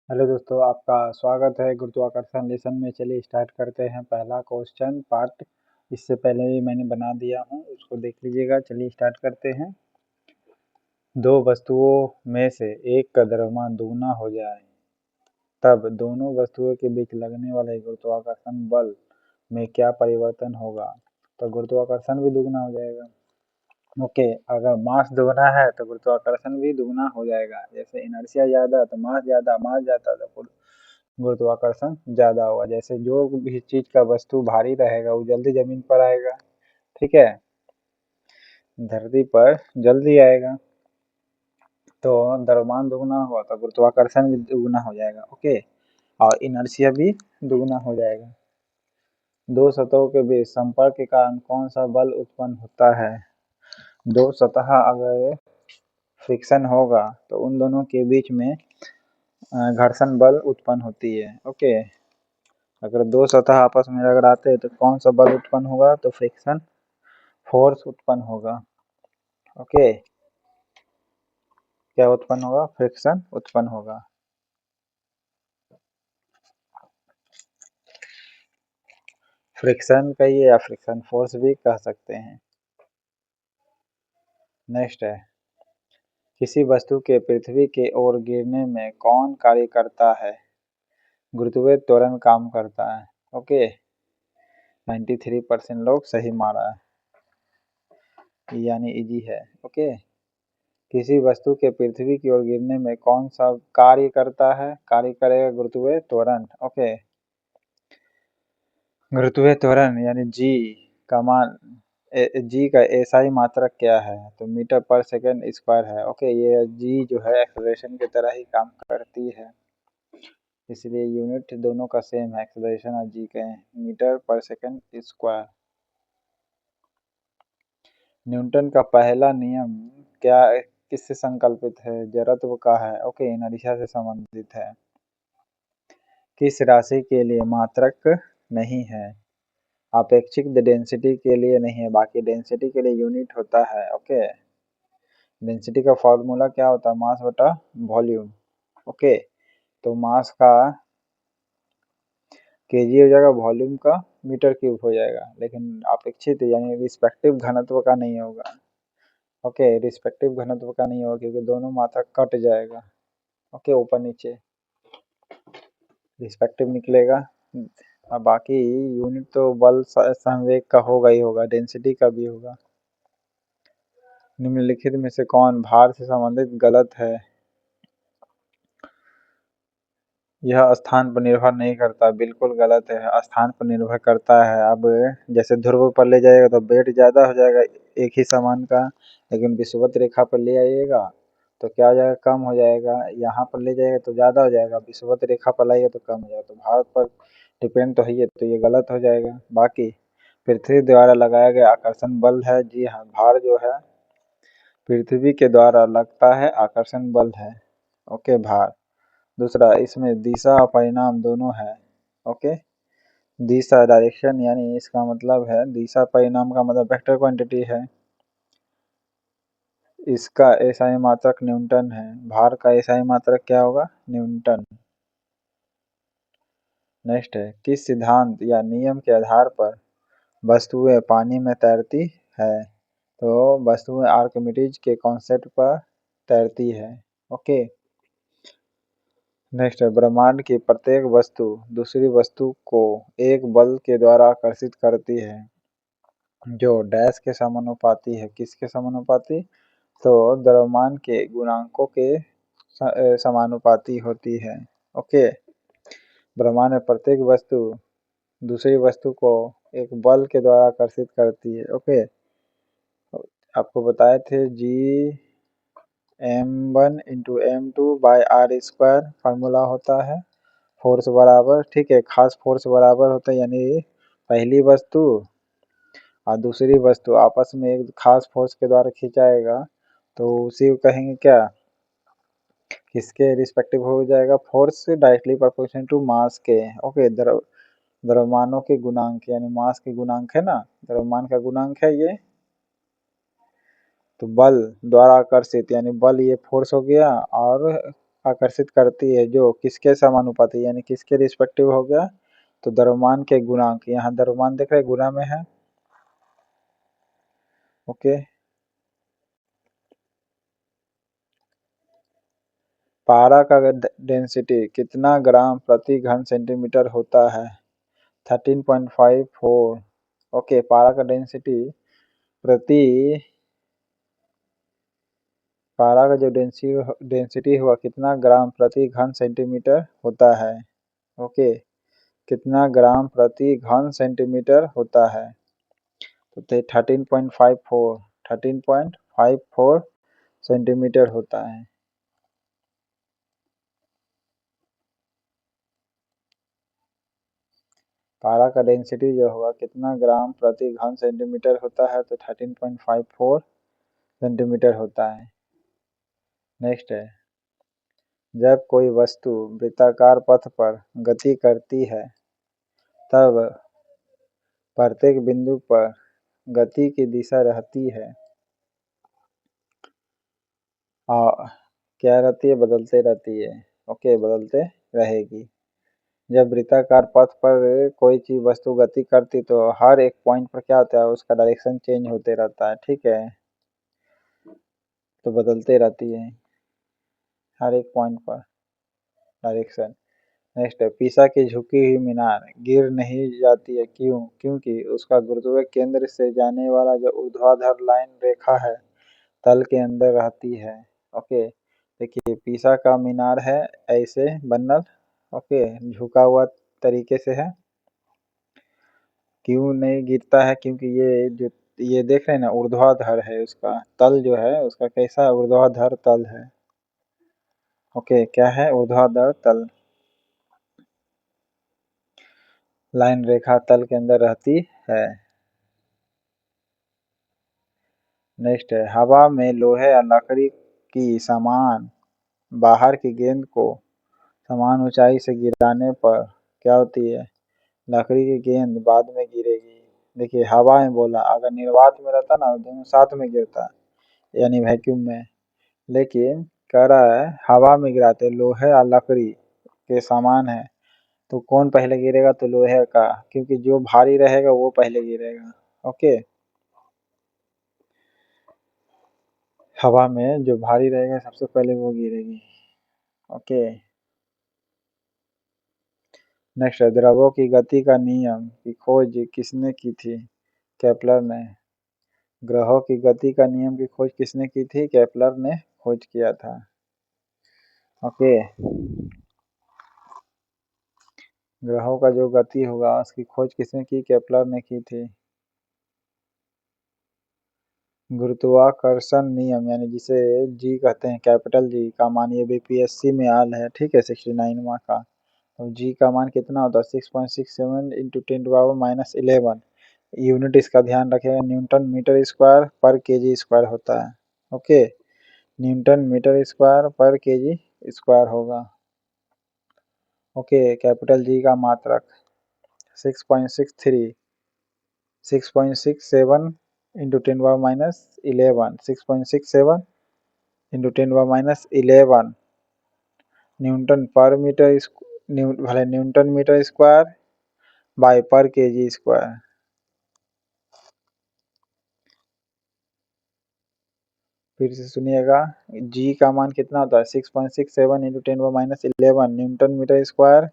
Hello दोस्तों, आपका स्वागत है गुरुत्वाकर्षण लेसन में। चलिए स्टार्ट करते हैं पहला क्वेश्चन पार्ट। इससे पहले भी मैंने बना दिया हूँ, उसको देख लीजिएगा। चलिए स्टार्ट करते हैं। दो वस्तुओं में से एक का द्रव्यमान दुगना हो जाए तब दोनों वस्तुओं के बीच लगने वाले गुरुत्वाकर्षण बल में क्या परिवर्तन होगा। तो गुरुत्वाकर्षण भी दुगना हो जाएगा। ओके, अगर मास दुगना है तो गुरुत्वाकर्षण भी दुगना हो जाएगा। जैसे इनर्शिया ज्यादा तो मास ज्यादा, मास ज्यादा तो गुरुत्वाकर्षण ज्यादा होगा। जैसे जो भी चीज का वस्तु भारी रहेगा वो जल्दी जमीन पर आएगा, ठीक है, धरती पर जल्दी आएगा। तो द्रव्यमान दुगना हुआ तो गुरुत्वाकर्षण भी दुगना हो जाएगा। ओके, और इनर्शिया भी दुगना हो जाएगा। दो सतहों के बीच संपर्क के कारण कौन सा बल उत्पन्न होता है। दो सतह अगर फ्रिक्शन होगा तो उन दोनों के बीच में घर्षण बल उत्पन्न होती है। ओके, अगर दो सतह आपस में टकराते हैं तो कौन सा बल उत्पन्न होगा, तो फ्रिक्शन फोर्स उत्पन्न होगा। ओके, क्या उत्पन्न होगा, फ्रिक्शन उत्पन्न होगा। फ्रिक्शन कहिए या फ्रिक्शन फोर्स भी कह सकते हैं। नेक्स्ट है, किसी वस्तु के पृथ्वी के ओर गिरने में कौन कार्य करता है। गुरुत्वीय त्वरण काम करता है। ओके, 93% लोग सही मारा है, यानी इजी है। ओके, किसी वस्तु के पृथ्वी की ओर गिरने में कौन सा कार्य करता है, कार्य करेगा गुरुत्वीय त्वरण। ओके, गुरुत्वीय त्वरण यानी जी का मान, जी का एसआई मात्रक क्या है, तो मीटर पर सेकंड स्क्वायर है। ओके, ये जी जो है एक्सेलरेशन की तरह ही काम करती है, इसलिए यूनिट दोनों का सेम है, एक्सेलरेशन और जी के मीटर पर सेकंड स्क्वायर। न्यूटन का पहला नियम क्या, किससे संकल्पित है, जड़त्व का है। ओके, इनर्शिया से संबंधित है। किस राशि के लिए मात्रक नहीं है, अपेक्षित डेंसिटी के लिए नहीं है, बाकी डेंसिटी के लिए यूनिट होता है। ओके, डेंसिटी का फॉर्मूला क्या होता है, मास बटा वॉल्यूम। ओके, तो मास का केजी हो जाएगा, वॉल्यूम का मीटर क्यूब हो जाएगा, लेकिन अपेक्षित यानी रिस्पेक्टिव घनत्व का नहीं होगा। ओके, रिस्पेक्टिव घनत्व का नहीं होगा क्योंकि दोनों मात्रा कट जाएगा। ओके, ऊपर नीचे रिस्पेक्टिव निकलेगा। अब बाकी यूनिट तो बल संवेग का होगा ही होगा, डेंसिटी का भी होगा। निम्नलिखित में से कौन भार से संबंधित गलत है। यह स्थान पर निर्भर नहीं करता, बिल्कुल गलत है, स्थान पर निर्भर करता है। अब जैसे ध्रुव पर ले जाएगा तो वेट ज़्यादा हो जाएगा एक ही सामान का, लेकिन विषुवत रेखा पर ले आइएगा तो क्या हो जाएगा, कम हो जाएगा। यहाँ पर ले जाएगा तो ज़्यादा हो जाएगा, विषुवत रेखा पर लाइएगा तो कम हो जाएगा। तो भार पर डिपेंड तो है ये, तो ये गलत हो जाएगा। बाकी पृथ्वी द्वारा लगाया गया आकर्षण बल है, जी हाँ, भार जो है पृथ्वी के द्वारा लगता है आकर्षण बल है। ओके, भार। दूसरा, इसमें दिशा और परिणाम दोनों है। ओके, दिशा डायरेक्शन यानी इसका मतलब है, दिशा परिणाम का मतलब वेक्टर क्वांटिटी है। इसका एसआई मात्रक न्यूटन है, भार का एसआई मात्रक क्या होगा, न्यूटन। नेक्स्ट है, किस सिद्धांत या नियम के आधार पर वस्तुएं पानी में तैरती है, तो वस्तुएं आर्किमिडीज के कॉन्सेप्ट पर तैरती है। ओके, नेक्स्ट है, ब्रह्मांड की प्रत्येक वस्तु दूसरी वस्तु को एक बल के द्वारा आकर्षित करती है जो डैश के समानुपाती है, किसके समानुपाती, तो द्रव्यमान के गुणांकों के समानुपाती होती है। ओके, ब्रह्मांड में प्रत्येक वस्तु दूसरी वस्तु को एक बल के द्वारा आकर्षित करती है। ओके, आपको बताए थे जी m1 × m2/r² फार्मूला होता है, फोर्स बराबर, ठीक है, खास फोर्स बराबर होता है, यानी पहली वस्तु और दूसरी वस्तु आपस में एक खास फोर्स के द्वारा खिंचाएगा तो उसी को कहेंगे क्या, किसके रिस्पेक्टिव हो जाएगा, force directly proportional to mass के। ओके, द्रव्यमानों के गुणांक यानी मास के गुणांक है ना, द्रव्यमान का गुणांक है ये। तो बल द्वारा आकर्षित यानी बल ये फोर्स हो गया, और आकर्षित करती है जो किसके समानुपाती यानी किसके रिस्पेक्टिव हो गया, तो द्रव्यमान के गुणांक, यहाँ द्रव्यमान देख रहे गुना में है। ओके, पारा का डेंसिटी कितना ग्राम प्रति घन सेंटीमीटर होता है, 13.54। ओके, पारा का डेंसिटी प्रति, पारा का जो डेंसिटी हुआ कितना ग्राम प्रति घन सेंटीमीटर होता है। ओके, कितना ग्राम प्रति घन सेंटीमीटर होता है, तो 13.54, 13.54 सेंटीमीटर होता है। पारा का डेंसिटी जो होगा कितना ग्राम प्रति घन सेंटीमीटर होता है, तो 13.54 सेंटीमीटर होता है। नेक्स्ट है, जब कोई वस्तु वृत्ताकार पथ पर गति करती है तब प्रत्येक बिंदु पर गति की दिशा रहती है और क्या रहती है, बदलते रहती है। ओके, बदलते रहेगी। जब वृत्ताकार पथ पर कोई चीज वस्तु गति करती तो हर एक पॉइंट पर क्या होता है, उसका डायरेक्शन चेंज होते रहता है, ठीक है, तो बदलते रहती है हर एक पॉइंट पर डायरेक्शन। नेक्स्ट है, पीसा की झुकी हुई मीनार गिर नहीं जाती है, क्यों, क्योंकि उसका गुरुत्वीय केंद्र से जाने वाला जो ऊर्ध्वाधर लाइन रेखा है तल के अंदर रहती है। ओके, देखिए पीसा का मीनार है ऐसे बनल, ओके, झुका हुआ तरीके से है, क्यों नहीं गिरता है, क्योंकि ये जो ये देख रहे हैं ना ऊर्ध्वाधर है, उसका तल जो है उसका कैसा ऊर्ध्वाधर तल है। ओके, क्या है, ऊर्ध्वाधर तल, लाइन रेखा तल के अंदर रहती है। नेक्स्ट है, हवा में लोहे या लकड़ी की समान बाहर की गेंद को समान ऊंचाई से गिराने पर क्या होती है, लकड़ी की गेंद बाद में गिरेगी। देखिए हवा में बोला, अगर निर्वात में रहता ना दोनों साथ में गिरता यानी वैक्यूम में, लेकिन कह रहा है हवा में गिराते लोहे या लकड़ी के समान है तो कौन पहले गिरेगा, तो लोहे का, क्योंकि जो भारी रहेगा वो पहले गिरेगा। ओके, हवा में जो भारी रहेगा सबसे पहले वो गिरेगी। ओके, नेक्स्ट है, द्रव्यों की गति का नियम की खोज किसने की थी, केपलर ने। ग्रहों की गति का नियम की खोज किसने की थी, केपलर ने खोज किया था। ओके, ग्रहों का जो गति होगा उसकी खोज किसने की, केपलर ने की थी। गुरुत्वाकर्षण नियम यानी जिसे जी कहते हैं, कैपिटल जी का मान, ये बीपीएससी में आल है, ठीक है, 69वां का। तो जी का मान कितना होता है, 6.67 इंटू 10⁻11। यूनिट इसका ध्यान रखेगा, न्यूटन मीटर स्क्वायर पर केजी स्क्वायर होता है। ओके, न्यूटन मीटर स्क्वायर पर केजी स्क्वायर होगा। ओके, कैपिटल जी का मात्रक 6.63, 6.67 इंटू 10⁻11, 6.67 इंटू 10⁻11 न्यूटन पर मीटर, भले न्यूटन मीटर स्क्वायर बाय पर केजी स्क्वायर। फिर से सुनिएगा, जी का मान कितना होता है, 6.67 इंटू 10⁻11 न्यूटन मीटर स्क्वायर